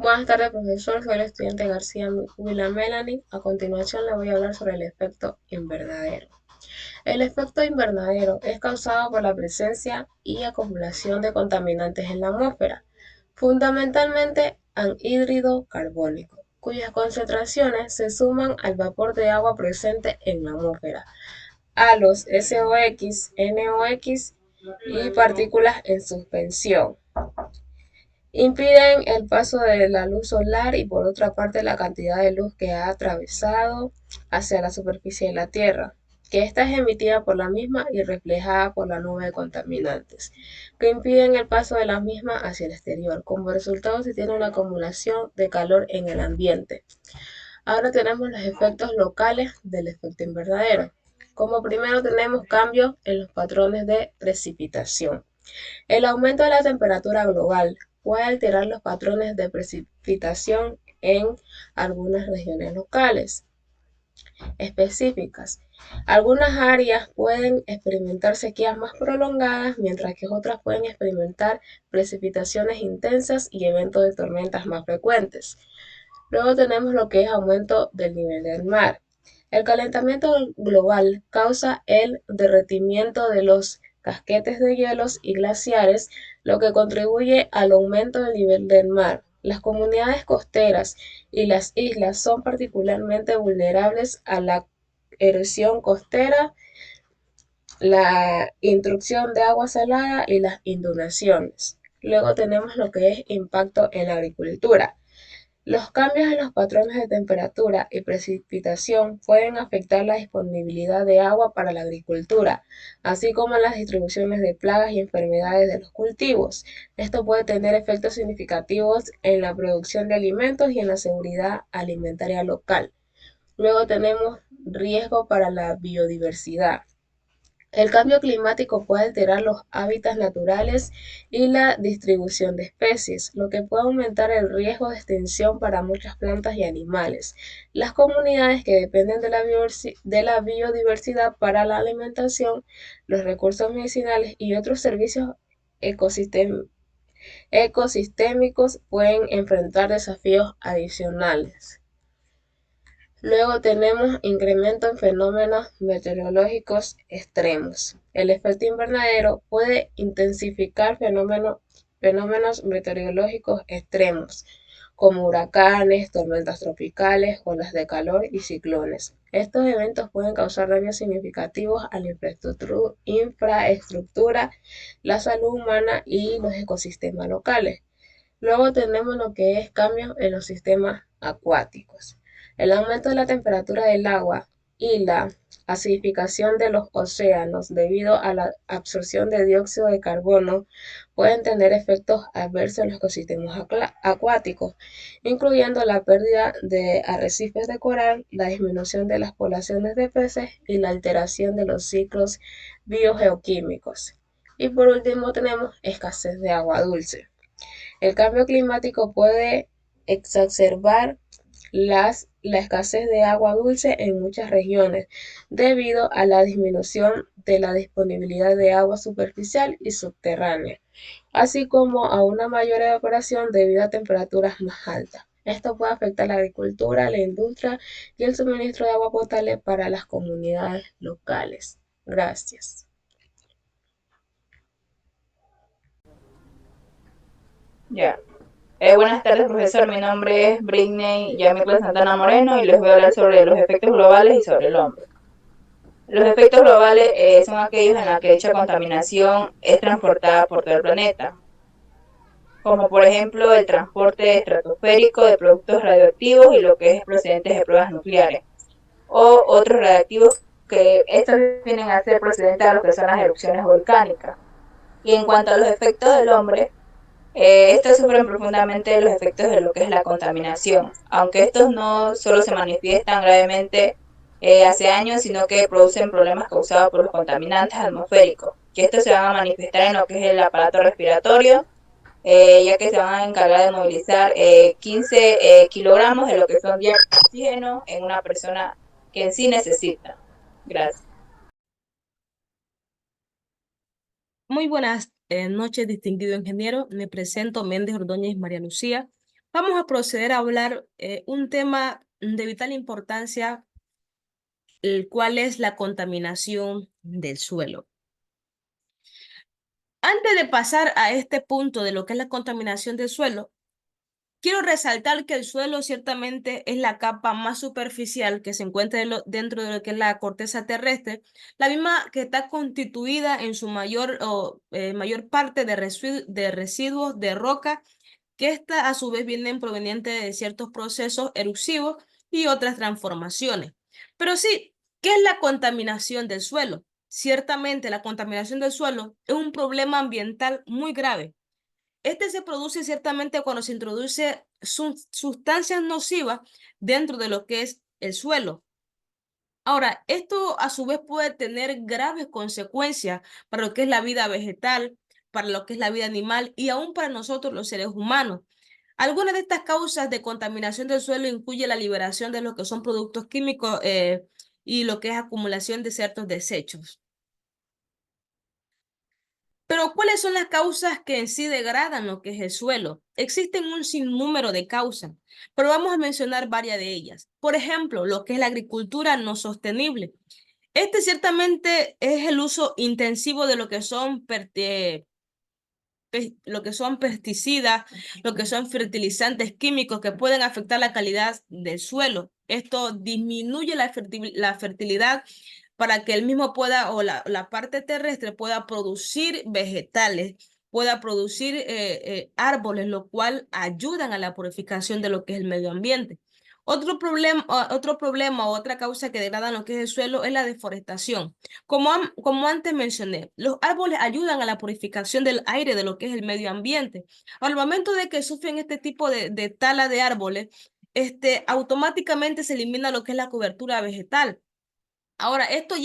Buenas tardes, profesor. Soy la estudiante García Willa Melanie. A continuación le voy a hablar sobre el efecto invernadero. El efecto invernadero es causado por la presencia y acumulación de contaminantes en la atmósfera, fundamentalmente anhídrido carbónico, cuyas concentraciones se suman al vapor de agua presente en la atmósfera, a los SOx, NOx y partículas en suspensión. Impiden el paso de la luz solar y por otra parte la cantidad de luz que ha atravesado hacia la superficie de la Tierra, que ésta es emitida por la misma y reflejada por la nube de contaminantes, que impiden el paso de la misma hacia el exterior. Como resultado se tiene una acumulación de calor en el ambiente. Ahora tenemos los efectos locales del efecto invernadero. Como primero tenemos cambios en los patrones de precipitación. El aumento de la temperatura global puede alterar los patrones de precipitación en algunas regiones locales específicas. Algunas áreas pueden experimentar sequías más prolongadas, mientras que otras pueden experimentar precipitaciones intensas y eventos de tormentas más frecuentes. Luego tenemos lo que es aumento del nivel del mar. El calentamiento global causa el derretimiento de los casquetes de hielos y glaciares, lo que contribuye al aumento del nivel del mar. Las comunidades costeras y las islas son particularmente vulnerables a la erosión costera, la intrusión de agua salada y las inundaciones. Luego tenemos lo que es impacto en la agricultura. Los cambios en los patrones de temperatura y precipitación pueden afectar la disponibilidad de agua para la agricultura, así como las distribuciones de plagas y enfermedades de los cultivos. Esto puede tener efectos significativos en la producción de alimentos y en la seguridad alimentaria local. Luego tenemos riesgo para la biodiversidad. El cambio climático puede alterar los hábitats naturales y la distribución de especies, lo que puede aumentar el riesgo de extinción para muchas plantas y animales. Las comunidades que dependen de la biodiversidad para la alimentación, los recursos medicinales y otros servicios ecosistémicos pueden enfrentar desafíos adicionales. Luego tenemos incremento en fenómenos meteorológicos extremos. El efecto invernadero puede intensificar fenómenos meteorológicos extremos, como huracanes, tormentas tropicales, olas de calor y ciclones. Estos eventos pueden causar daños significativos a la infraestructura, la salud humana y los ecosistemas locales. Luego tenemos lo que es cambios en los sistemas acuáticos. El aumento de la temperatura del agua y la acidificación de los océanos debido a la absorción de dióxido de carbono pueden tener efectos adversos en los ecosistemas acuáticos, incluyendo la pérdida de arrecifes de coral, la disminución de las poblaciones de peces y la alteración de los ciclos biogeoquímicos. Y por último tenemos escasez de agua dulce. El cambio climático puede exacerbar la escasez de agua dulce en muchas regiones debido a la disminución de la disponibilidad de agua superficial y subterránea, así como a una mayor evaporación debido a temperaturas más altas. Esto puede afectar la agricultura, la industria y el suministro de agua potable para las comunidades locales. Gracias. Ya. Buenas tardes, profesor. Mi nombre es Britney Yamicla Santana Moreno y les voy a hablar sobre los efectos globales y sobre el hombre. Los efectos globales son aquellos en los que dicha contaminación es transportada por todo el planeta, como por ejemplo el transporte estratosférico de productos radioactivos y lo que es procedentes de pruebas nucleares, o otros radiactivos que estos vienen a ser procedentes de lo que son las erupciones volcánicas. Y en cuanto a los efectos del hombre, estos sufren profundamente los efectos de lo que es la contaminación, aunque estos no solo se manifiestan gravemente hace años, sino que producen problemas causados por los contaminantes atmosféricos, que estos se van a manifestar en lo que es el aparato respiratorio, ya que se van a encargar de movilizar 15 kilogramos de lo que son dióxido de oxígeno en una persona que en sí necesita. Gracias. Muy buenas noches, distinguido ingeniero. Me presento Méndez Ordóñez María Lucía. Vamos a proceder a hablar un tema de vital importancia, el cual es la contaminación del suelo. Antes de pasar a este punto de lo que es la contaminación del suelo, quiero resaltar que el suelo ciertamente es la capa más superficial que se encuentra dentro de lo que es la corteza terrestre, la misma que está constituida en su mayor parte de residuos de roca, que esta a su vez vienen provenientes de ciertos procesos eruptivos y otras transformaciones. Pero sí, ¿qué es la contaminación del suelo? Ciertamente la contaminación del suelo es un problema ambiental muy grave. Este se produce ciertamente cuando se introduce sustancias nocivas dentro de lo que es el suelo. Ahora, esto a su vez puede tener graves consecuencias para lo que es la vida vegetal, para lo que es la vida animal y aún para nosotros los seres humanos. Algunas de estas causas de contaminación del suelo incluyen la liberación de lo que son productos químicos y lo que es acumulación de ciertos desechos. Pero, ¿cuáles son las causas que en sí degradan lo que es el suelo? Existen un sinnúmero de causas, pero vamos a mencionar varias de ellas. Por ejemplo, lo que es la agricultura no sostenible. Este ciertamente es el uso intensivo de lo que son pesticidas, lo que son fertilizantes químicos que pueden afectar la calidad del suelo. Esto disminuye la fertilidad para que el mismo pueda, o la parte terrestre pueda producir vegetales, pueda producir árboles, lo cual ayudan a la purificación de lo que es el medio ambiente. Otro problema o otra causa que degrada lo que es el suelo es la deforestación. Como antes mencioné, los árboles ayudan a la purificación del aire de lo que es el medio ambiente. Al momento de que sufren este tipo de tala de árboles, automáticamente se elimina lo que es la cobertura vegetal. Ahora, esto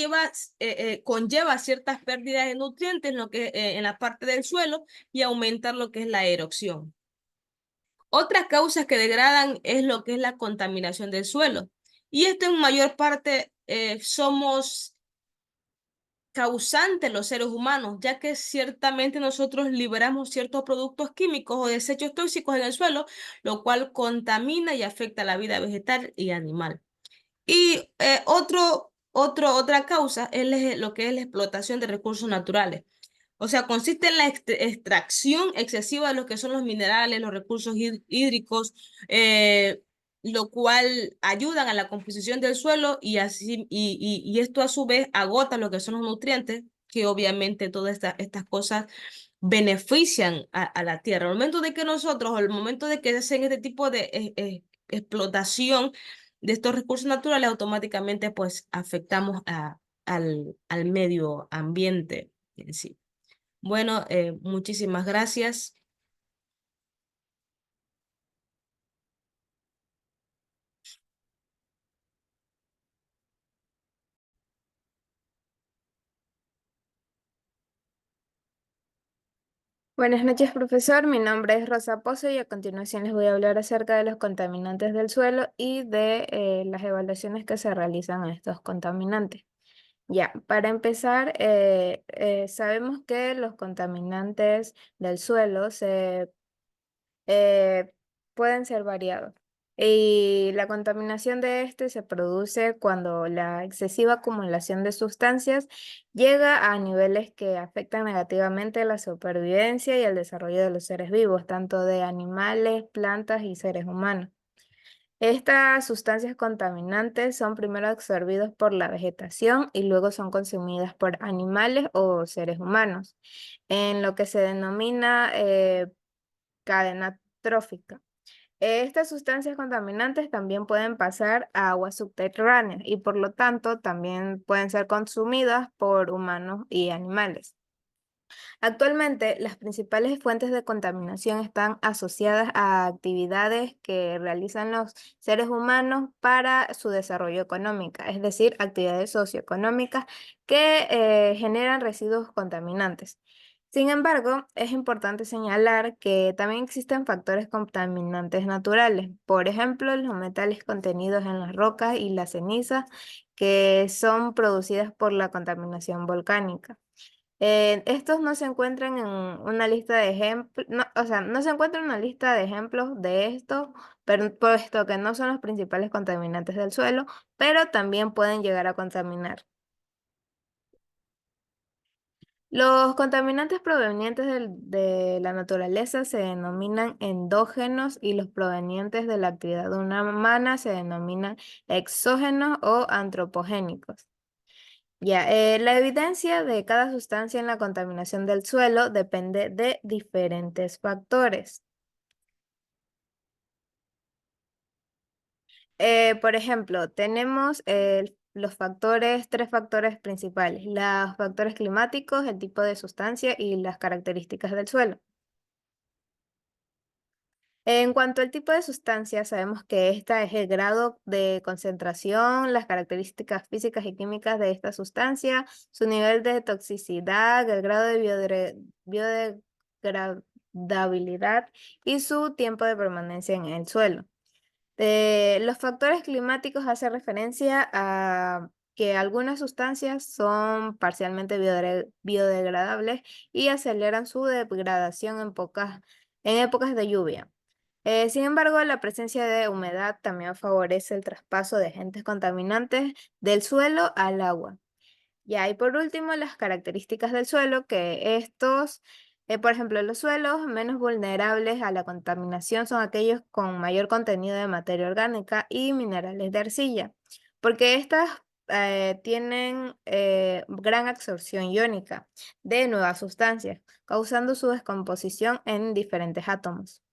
conlleva ciertas pérdidas de nutrientes en la parte del suelo y aumentar lo que es la erosión. Otras causas que degradan es lo que es la contaminación del suelo. Y esto en mayor parte somos causantes los seres humanos, ya que ciertamente nosotros liberamos ciertos productos químicos o desechos tóxicos en el suelo, lo cual contamina y afecta la vida vegetal y animal. Y otra causa es lo que es la explotación de recursos naturales. O sea, consiste en la extracción excesiva de lo que son los minerales, los recursos hídricos, lo cual ayudan a la composición del suelo y esto a su vez agota lo que son los nutrientes, que obviamente todas estas cosas benefician a la tierra. Al momento de que al momento de que se hacen este tipo de explotación de estos recursos naturales, automáticamente pues afectamos al medio ambiente en sí. Bueno, muchísimas gracias. Buenas noches, profesor. Mi nombre es Rosa Pozo y a continuación les voy a hablar acerca de los contaminantes del suelo y de las evaluaciones que se realizan a estos contaminantes. Ya, para empezar, sabemos que los contaminantes del suelo eh, pueden ser variados. Y la contaminación de este se produce cuando la excesiva acumulación de sustancias llega a niveles que afectan negativamente la supervivencia y el desarrollo de los seres vivos, tanto de animales, plantas y seres humanos. Estas sustancias contaminantes son primero absorbidas por la vegetación y luego son consumidas por animales o seres humanos, en lo que se denomina cadena trófica. Estas sustancias contaminantes también pueden pasar a aguas subterráneas y por lo tanto también pueden ser consumidas por humanos y animales. Actualmente, las principales fuentes de contaminación están asociadas a actividades que realizan los seres humanos para su desarrollo económico, es decir, actividades socioeconómicas que generan residuos contaminantes. Sin embargo, es importante señalar que también existen factores contaminantes naturales, por ejemplo, los metales contenidos en las rocas y las cenizas que son producidas por la contaminación volcánica. Estos no se encuentran en una lista de ejemplos, no, o sea, no se encuentra en una lista de ejemplos de esto, pero puesto que no son los principales contaminantes del suelo, pero también pueden llegar a contaminar. Los contaminantes provenientes de la naturaleza se denominan endógenos y los provenientes de la actividad humana se denominan exógenos o antropogénicos. Ya, la evidencia de cada sustancia en la contaminación del suelo depende de diferentes factores. Por ejemplo, tenemos tres factores principales, los factores climáticos, el tipo de sustancia y las características del suelo. En cuanto al tipo de sustancia, sabemos que esta es el grado de concentración, las características físicas y químicas de esta sustancia, su nivel de toxicidad, el grado de biodegradabilidad y su tiempo de permanencia en el suelo. Los factores climáticos hacen referencia a que algunas sustancias son parcialmente biodegradables y aceleran su degradación en épocas de lluvia. Sin embargo, la presencia de humedad también favorece el traspaso de agentes contaminantes del suelo al agua. Ya, y por último, las características del suelo, que estos, por ejemplo, los suelos menos vulnerables a la contaminación son aquellos con mayor contenido de materia orgánica y minerales de arcilla, porque estas tienen gran absorción iónica de nuevas sustancias, causando su descomposición en diferentes átomos.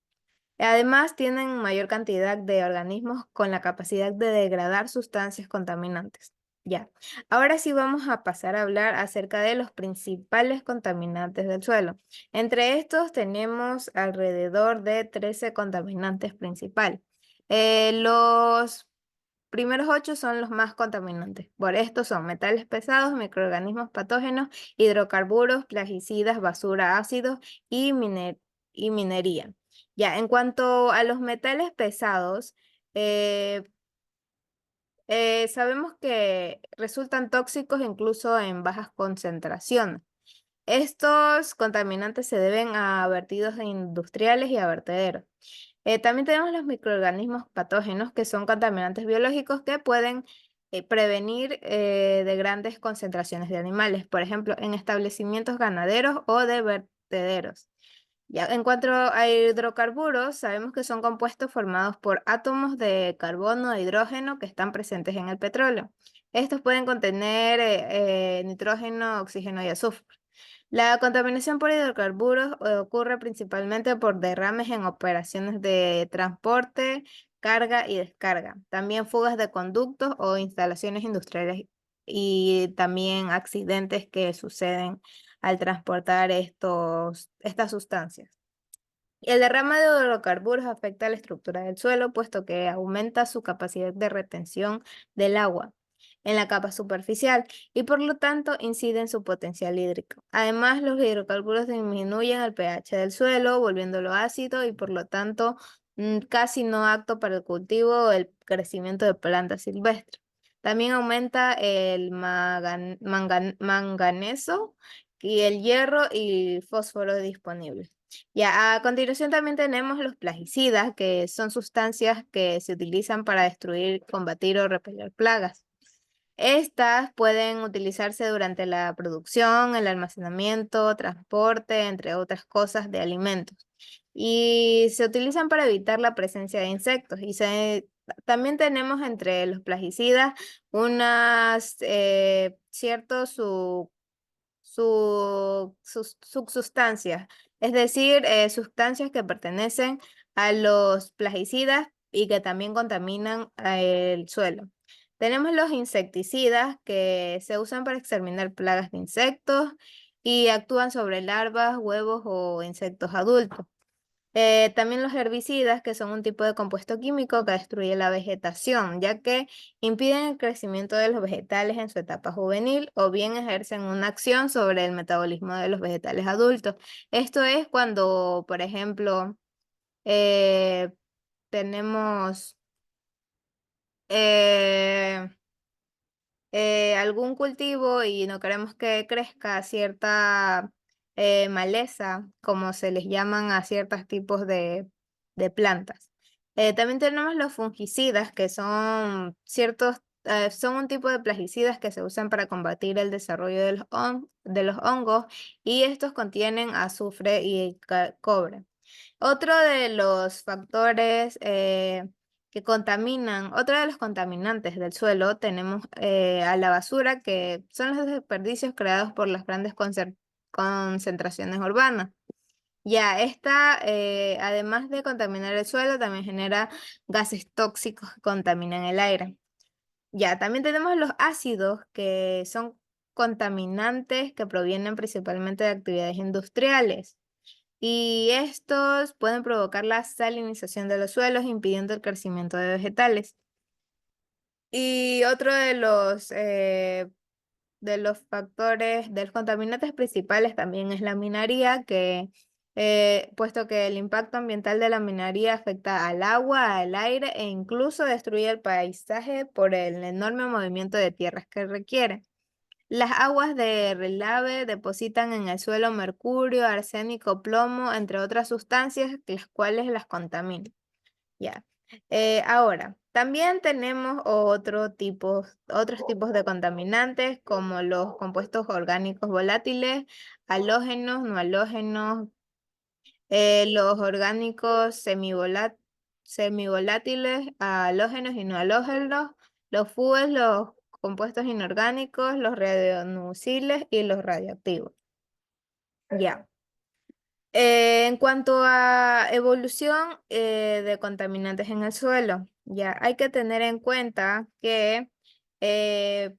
Además, tienen mayor cantidad de organismos con la capacidad de degradar sustancias contaminantes. Ya, ahora sí vamos a pasar a hablar acerca de los principales contaminantes del suelo. Entre estos tenemos alrededor de 13 contaminantes principales. Los primeros 8 son los más contaminantes. Por estos son metales pesados, microorganismos patógenos, hidrocarburos, plaguicidas, basura, ácidos y minería. Ya, en cuanto a los metales pesados, eh, sabemos que resultan tóxicos incluso en bajas concentraciones. Estos contaminantes se deben a vertidos industriales y a vertederos. También tenemos los microorganismos patógenos, que son contaminantes biológicos que pueden prevenir de grandes concentraciones de animales, por ejemplo, en establecimientos ganaderos o de vertederos. Ya, en cuanto a hidrocarburos, sabemos que son compuestos formados por átomos de carbono e hidrógeno que están presentes en el petróleo. Estos pueden contener nitrógeno, oxígeno y azufre. La contaminación por hidrocarburos ocurre principalmente por derrames en operaciones de transporte, carga y descarga. También fugas de conductos o instalaciones industriales y también accidentes que suceden al transportar estas sustancias. El derrame de hidrocarburos afecta a la estructura del suelo, puesto que aumenta su capacidad de retención del agua en la capa superficial y por lo tanto incide en su potencial hídrico. Además, los hidrocarburos disminuyen el pH del suelo, volviéndolo ácido y por lo tanto casi no apto para el cultivo o el crecimiento de plantas silvestres. También aumenta el manganeso y el hierro y fósforo disponibles. Ya, a continuación también tenemos los plaguicidas, que son sustancias que se utilizan para destruir, combatir o repeler plagas. Estas pueden utilizarse durante la producción, el almacenamiento, transporte, entre otras cosas, de alimentos. Y se utilizan para evitar la presencia de insectos. También tenemos entre los plaguicidas unas ciertos subsustancias, es decir, sustancias que pertenecen a los plaguicidas y que también contaminan el suelo. Tenemos los insecticidas que se usan para exterminar plagas de insectos y actúan sobre larvas, huevos o insectos adultos. También los herbicidas, que son un tipo de compuesto químico que destruye la vegetación, ya que impiden el crecimiento de los vegetales en su etapa juvenil o bien ejercen una acción sobre el metabolismo de los vegetales adultos. Esto es cuando, por ejemplo, eh, tenemos, eh, algún cultivo y no queremos que crezca cierta maleza, como se les llaman a ciertos tipos de plantas. También tenemos los fungicidas, que son son un tipo de plaguicidas que se usan para combatir el desarrollo de los hongos y estos contienen azufre y cobre. Otro de los factores que contaminan, otro de los contaminantes del suelo, tenemos a la basura, que son los desperdicios creados por las grandes concentraciones urbanas. Ya, esta, además de contaminar el suelo, también genera gases tóxicos que contaminan el aire. Ya, también tenemos los ácidos, que son contaminantes que provienen principalmente de actividades industriales. Y estos pueden provocar la salinización de los suelos, impidiendo el crecimiento de vegetales. Y otro de los factores, de los contaminantes principales también es la minería, puesto que el impacto ambiental de la minería afecta al agua, al aire e incluso destruye el paisaje por el enorme movimiento de tierras que requiere. Las aguas de relave depositan en el suelo mercurio, arsénico, plomo, entre otras sustancias, las cuales las contaminan. Ya. Ahora, también tenemos otros tipos de contaminantes, como los compuestos orgánicos volátiles, halógenos, no halógenos, los orgánicos semivolátiles, halógenos y no halógenos, los FUES, los compuestos inorgánicos, los radionucliles y los radioactivos. Ya. En cuanto a evolución de contaminantes en el suelo, ya hay que tener en cuenta que eh,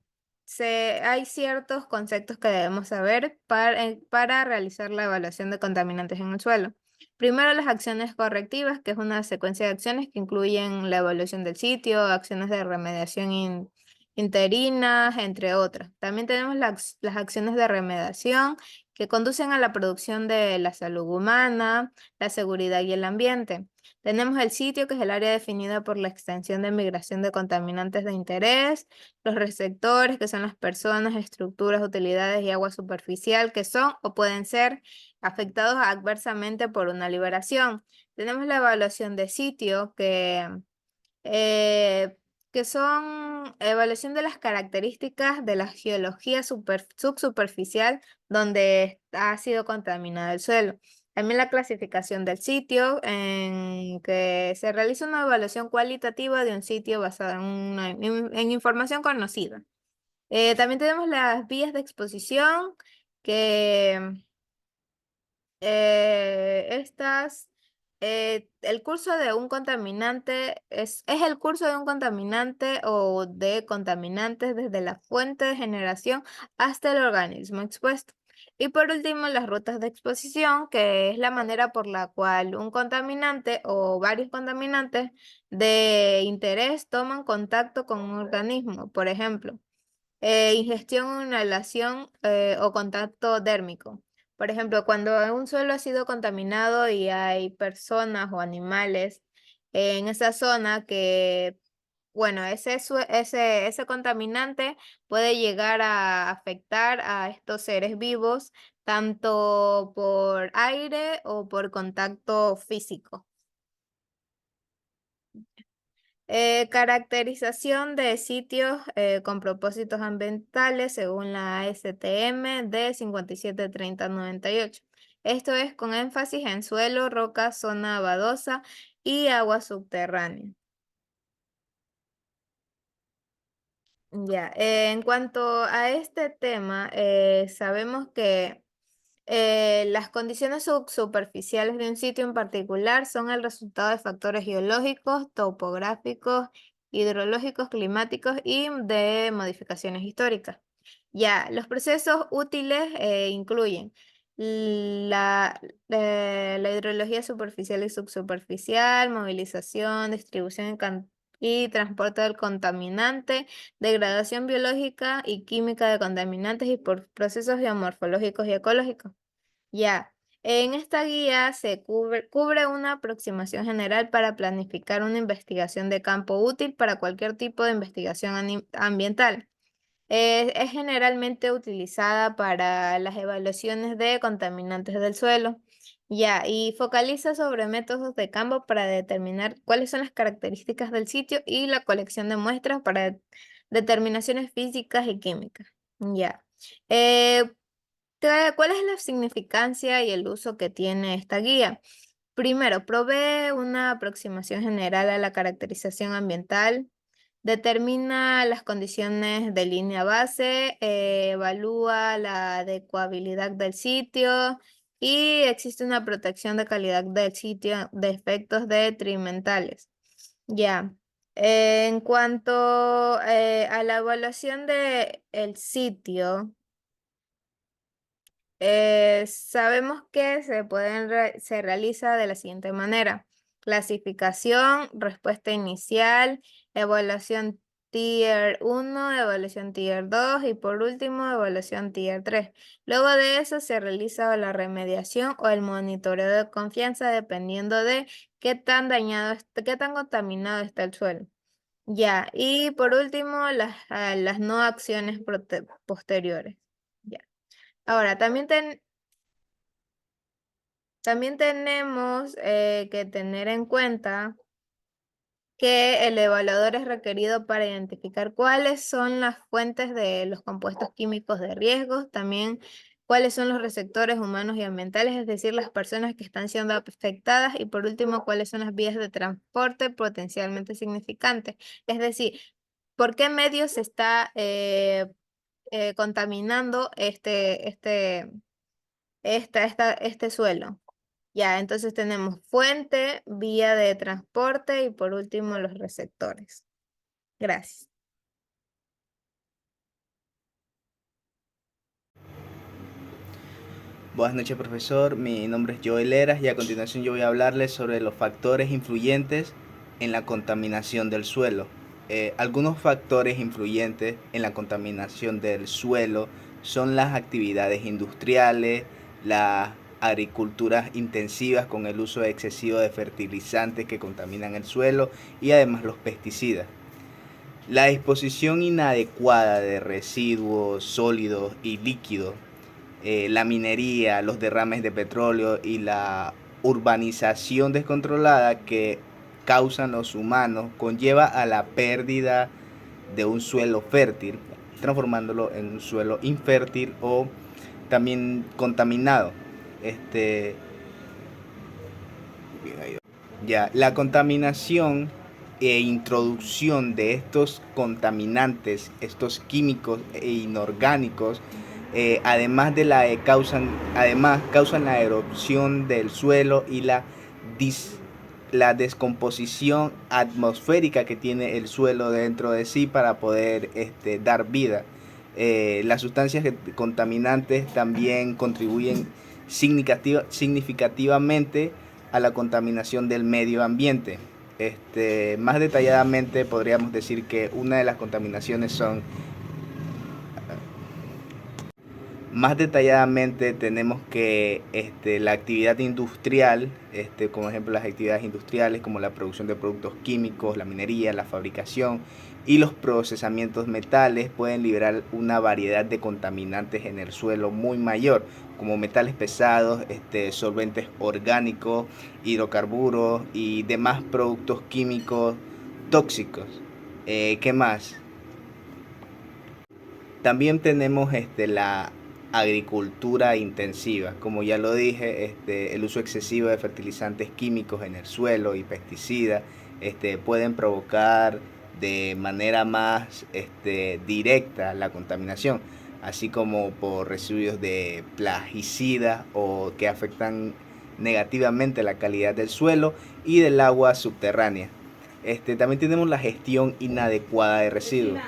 hay ciertos conceptos que debemos saber para realizar la evaluación de contaminantes en el suelo. Primero, las acciones correctivas, que es una secuencia de acciones que incluyen la evaluación del sitio, acciones de remediación interinas, entre otras. También tenemos las acciones de remediación que conducen a la producción de la salud humana, la seguridad y el ambiente. Tenemos el sitio, que es el área definida por la extensión de migración de contaminantes de interés, los receptores, que son las personas, estructuras, utilidades y agua superficial, que son o pueden ser afectados adversamente por una liberación. Tenemos la evaluación de sitio, eh, que son evaluación de las características de la geología subsuperficial donde ha sido contaminado el suelo. También la clasificación del sitio, en que se realiza una evaluación cualitativa de un sitio basada en información conocida. También tenemos las vías de exposición, que estas, el curso de un contaminante es el curso de un contaminante o de contaminantes desde la fuente de generación hasta el organismo expuesto. Y por último, las rutas de exposición, que es la manera por la cual un contaminante o varios contaminantes de interés toman contacto con un organismo. Por ejemplo, ingestión o inhalación o contacto dérmico. Por ejemplo, cuando un suelo ha sido contaminado y hay personas o animales en esa zona bueno, ese contaminante puede llegar a afectar a estos seres vivos, tanto por aire o por contacto físico. Caracterización de sitios con propósitos ambientales según la ASTM de 573098. Esto es con énfasis en suelo, roca, zona abadosa y agua subterránea. Ya, en cuanto a este tema, sabemos que las condiciones subsuperficiales de un sitio en particular son el resultado de factores geológicos, topográficos, hidrológicos, climáticos y de modificaciones históricas. Ya, los procesos útiles incluyen la hidrología superficial y subsuperficial, movilización, distribución y transporte del contaminante, degradación biológica y química de contaminantes y por procesos geomorfológicos y ecológicos. Ya, en esta guía se cubre una aproximación general para planificar una investigación de campo útil para cualquier tipo de investigación ambiental. Es generalmente utilizada para las evaluaciones de contaminantes del suelo. Ya, y focaliza sobre métodos de campo para determinar cuáles son las características del sitio y la colección de muestras para determinaciones físicas y químicas. Ya. Eh, ¿Cuál es la significancia y el uso que tiene esta guía? Primero, provee una aproximación general a la caracterización ambiental, determina las condiciones de línea base, evalúa la adecuabilidad del sitio y existe una protección de calidad del sitio de efectos detrimentales. Ya. En cuanto a la evaluación del sitio, sabemos que se realiza de la siguiente manera: clasificación, respuesta inicial, evaluación Tier 1, evaluación Tier 2 y por último evaluación Tier 3. Luego de eso se realiza la remediación o el monitoreo de confianza dependiendo de qué tan dañado, qué tan contaminado está el suelo. Ya, y por último las no acciones posteriores. Ya. Ahora, también tenemos que tener en cuenta que el evaluador es requerido para identificar cuáles son las fuentes de los compuestos químicos de riesgo, también cuáles son los receptores humanos y ambientales, es decir, las personas que están siendo afectadas, y por último, cuáles son las vías de transporte potencialmente significantes, es decir, por qué medio se está contaminando este suelo. Ya, entonces tenemos fuente, vía de transporte y por último los receptores. Gracias. Buenas noches, profesor. Mi nombre es Joel Eras y a continuación yo voy a hablarles sobre los factores influyentes en la contaminación del suelo. Algunos factores influyentes en la contaminación del suelo son las actividades industriales, las agriculturas intensivas con el uso excesivo de fertilizantes que contaminan el suelo y además los pesticidas. La disposición inadecuada de residuos sólidos y líquidos, la minería, los derrames de petróleo y la urbanización descontrolada que causan los humanos conlleva a la pérdida de un suelo fértil, transformándolo en un suelo infértil o también contaminado. La contaminación e introducción de estos contaminantes, estos químicos e inorgánicos, además causan la erosión del suelo y la descomposición atmosférica que tiene el suelo dentro de sí para poder dar vida. Las sustancias contaminantes también contribuyen significativamente a la contaminación del medio ambiente. Más detalladamente podríamos decir que una de las contaminaciones son Más detalladamente tenemos que la actividad industrial, como ejemplo las actividades industriales como la producción de productos químicos, la minería, la fabricación y los procesamientos metales pueden liberar una variedad de contaminantes en el suelo muy mayor, como metales pesados, solventes orgánicos, hidrocarburos y demás productos químicos tóxicos. ¿Qué más? También tenemos la agricultura intensiva, como ya lo dije, el uso excesivo de fertilizantes químicos en el suelo y pesticidas pueden provocar de manera más directa la contaminación, así como por residuos de plaguicidas o que afectan negativamente la calidad del suelo y del agua subterránea. También tenemos la gestión inadecuada de residuos.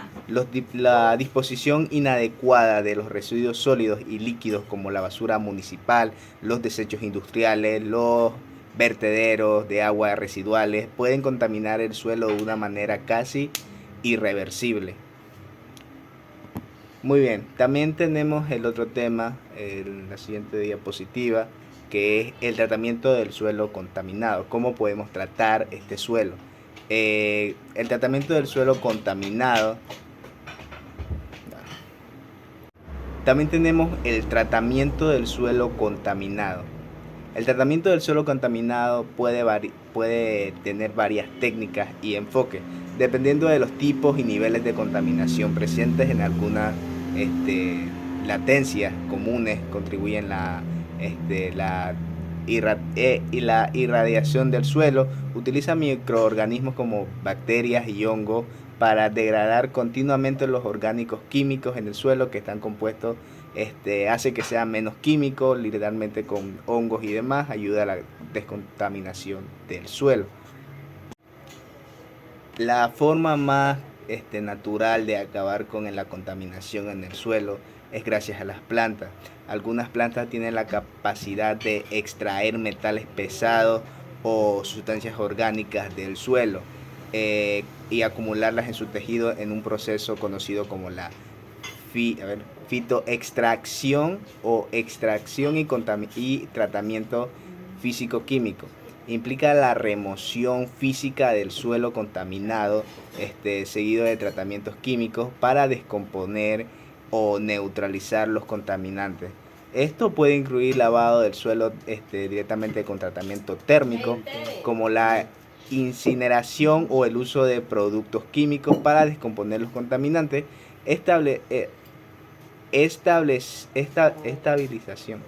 La disposición inadecuada de los residuos sólidos y líquidos como la basura municipal, los desechos industriales, los vertederos de agua residuales pueden contaminar el suelo de una manera casi irreversible. Muy bien, también tenemos el otro tema en la siguiente diapositiva, que es el tratamiento del suelo contaminado. ¿Cómo podemos tratar este suelo? El tratamiento del suelo contaminado También tenemos el tratamiento del suelo contaminado. El tratamiento del suelo contaminado puede tener varias técnicas y enfoques, dependiendo de los tipos y niveles de contaminación presentes. En algunas latencias comunes contribuyen la irradiación del suelo. Utiliza microorganismos como bacterias y hongos para degradar continuamente los orgánicos químicos en el suelo que están compuestos. Hace que sea menos químico, literalmente con hongos y demás, ayuda a la descontaminación del suelo. La forma más natural de acabar con la contaminación en el suelo es gracias a las plantas. Algunas plantas tienen la capacidad de extraer metales pesados o sustancias orgánicas del suelo y acumularlas en su tejido en un proceso conocido como la fitoextracción o extracción y tratamiento físico-químico. Implica la remoción física del suelo contaminado, seguido de tratamientos químicos para descomponer o neutralizar los contaminantes. Esto puede incluir lavado del suelo directamente con tratamiento térmico, como la incineración o el uso de productos químicos para descomponer los contaminantes, estabilización